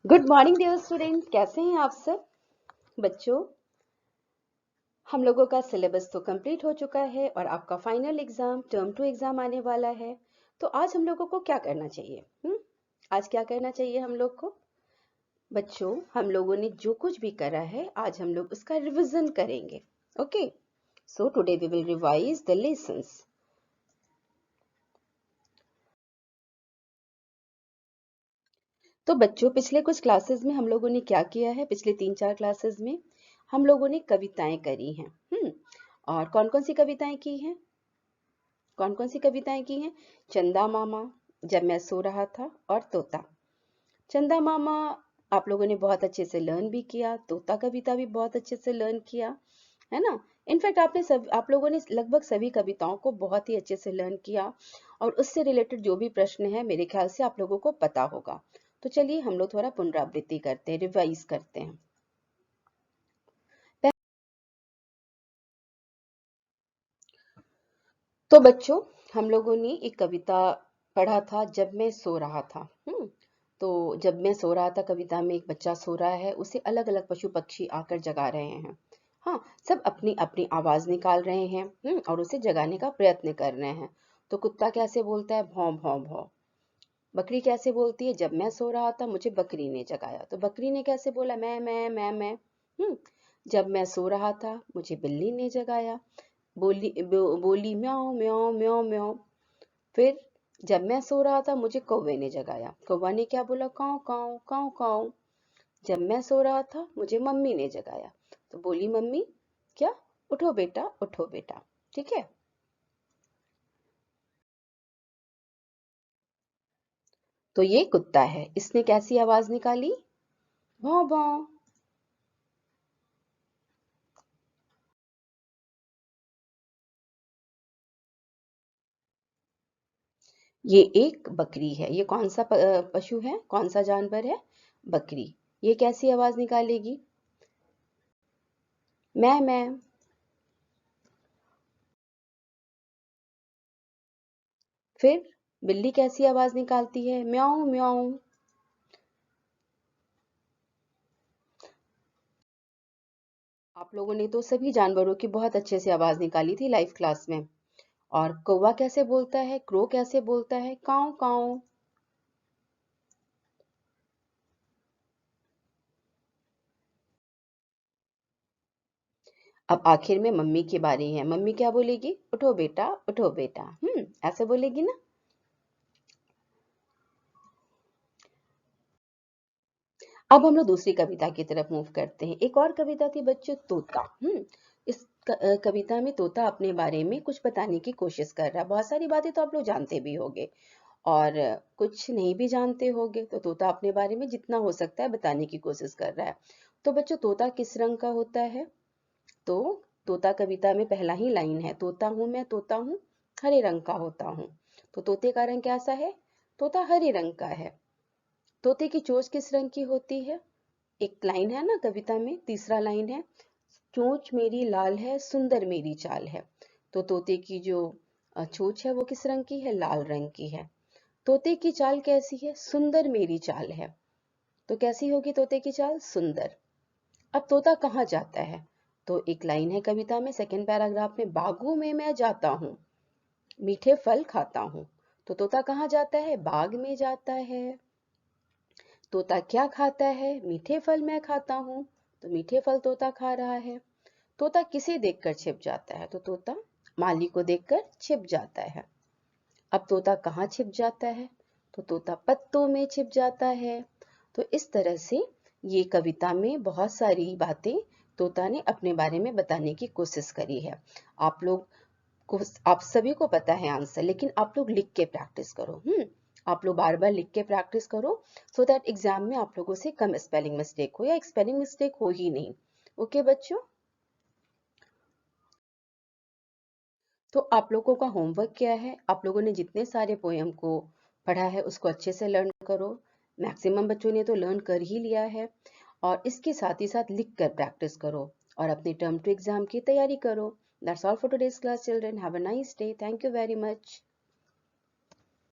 Good morning dear student, कैसे हैं आप सब बच्चों। हम लोगों का सिलेबस तो कंप्लीट हो चुका है और आपका फाइनल एग्जाम टर्म 2 एग्जाम आने वाला है। तो आज हम लोगों को क्या करना चाहिए? आज क्या करना चाहिए हम लोग को? बच्चों, हम लोगों ने जो कुछ भी करा है आज हम लोग उसका रिवीजन करेंगे। Okay, so today we will revise the lessons. तो बच्चों, पिछले कुछ क्लासेस में हम लोगों ने क्या किया है? पिछले 3-4 क्लासेस में हम लोगों ने कविताएं करी हैं। और कौन कौन सी कविताएं की हैं? कौन कौन सी कविताएं की हैं? चंदा मामा, जब मैं सो रहा था और तोता। चंदा मामा आप लोगों ने बहुत अच्छे से लर्न भी किया, तोता कविता भी बहुत अच्छे से लर्न किया, है ना। इनफैक्ट आप लोगों ने लगभग सभी कविताओं को बहुत ही अच्छे से लर्न किया और उससे रिलेटेड जो भी प्रश्न है मेरे ख्याल से आप लोगों को पता होगा। तो चलिए हम लोग थोड़ा पुनरावृत्ति करते हैं, रिवाइज करते हैं। तो बच्चों, हम लोगों ने एक कविता पढ़ा था, जब मैं सो रहा था। तो जब मैं सो रहा था कविता में एक बच्चा सो रहा है, उसे अलग अलग पशु पक्षी आकर जगा रहे हैं। हाँ, सब अपनी अपनी आवाज निकाल रहे हैं और उसे जगाने का प्रयत्न कर रहे हैं। तो कुत्ता कैसे बोलता है? भौं भौं भौं। बकरी कैसे बोलती है? जब मैं सो रहा था मुझे बकरी ने जगाया। तो बकरी ने कैसे बोला? मैं। जब मैं सो रहा था मुझे बिल्ली ने जगाया। बोली म्याऊं म्याऊं म्याऊं म्याऊं। फिर जब मैं सो रहा था मुझे कौवे ने जगाया। कौवा ने क्या बोला? काऊ काऊ काऊ काऊ। जब मैं सो रहा था मुझे मम्मी ने जगाया। तो बोली मम्मी क्या? उठो बेटा, उठो बेटा। ठीक है। तो ये कुत्ता है, इसने कैसी आवाज निकाली? भौं भौं। ये एक बकरी है। ये कौन सा पशु है? कौन सा जानवर है? बकरी। ये कैसी आवाज निकालेगी? मैं। फिर बिल्ली कैसी आवाज निकालती है? म्याऊं म्याऊं। आप लोगों ने तो सभी जानवरों की बहुत अच्छे से आवाज निकाली थी लाइव क्लास में। और कौवा कैसे बोलता है? क्रो कैसे बोलता है? काऊ काऊ। अब आखिर में मम्मी की बारी है। मम्मी क्या बोलेगी? उठो बेटा, उठो बेटा। ऐसे बोलेगी ना। अब हम लोग दूसरी कविता की तरफ मूव करते हैं। एक और कविता थी बच्चों, तोता। इस कविता में तोता अपने बारे में कुछ बताने की कोशिश कर रहा है। बहुत सारी बातें तो आप लोग जानते भी होंगे और कुछ नहीं भी जानते होंगे। तो तोता अपने बारे में जितना हो सकता है बताने की कोशिश कर रहा है। तो बच्चों, तोता किस रंग का होता है? तो तोता कविता में पहला ही लाइन है, तोता हूं मैं, तोता हूं हरे रंग का होता हूं। तो तोते का रंग कैसा है? तोता हरे रंग का है। तोते की चोंच किस रंग की होती है? एक लाइन है ना कविता में, तीसरा लाइन है, चोंच मेरी लाल है, सुंदर मेरी चाल है। तो तोते की जो चोंच है वो किस रंग की है? लाल रंग की है। तोते की चाल कैसी है? सुंदर मेरी चाल है। तो कैसी होगी तोते की चाल? सुंदर। अब तोता कहाँ जाता है? तो एक लाइन है कविता में, सेकंड पैराग्राफ में, बागों में मैं जाता हूँ, मीठे फल खाता हूँ। तो तोता कहाँ जाता है? बाग में जाता है। तोता क्या खाता है? मीठे फल मैं खाता हूँ। तो मीठे फल तोता खा रहा है। तोता किसे देखकर छिप जाता है? तो तोता माली को देखकर छिप जाता है। अब तोता कहाँ छिप जाता है? तो तोता पत्तों में छिप जाता है। तो इस तरह से ये कविता में बहुत सारी बातें तोता ने अपने बारे में बताने की कोशिश करी है। आप लोग को, आप सभी को पता है आंसर, लेकिन आप लोग लिख के प्रैक्टिस करो। आप लोग बार बार लिख के प्रैक्टिस करो, सो दैट एग्जाम में आप लोगों से कम स्पेलिंग मिस्टेक हो या स्पेलिंग मिस्टेक हो ही नहीं। ओके बच्चों। तो आप लोगों का होमवर्क क्या है? आप लोगों ने जितने सारे पोयम को पढ़ा है उसको अच्छे से लर्न करो। मैक्सिमम बच्चों ने तो लर्न कर ही लिया है और इसके साथ ही साथ लिख कर प्रैक्टिस करो और अपने टर्म 2 एग्जाम की तैयारी करो। That's all for today's class children. Have a nice day. Thank you very much.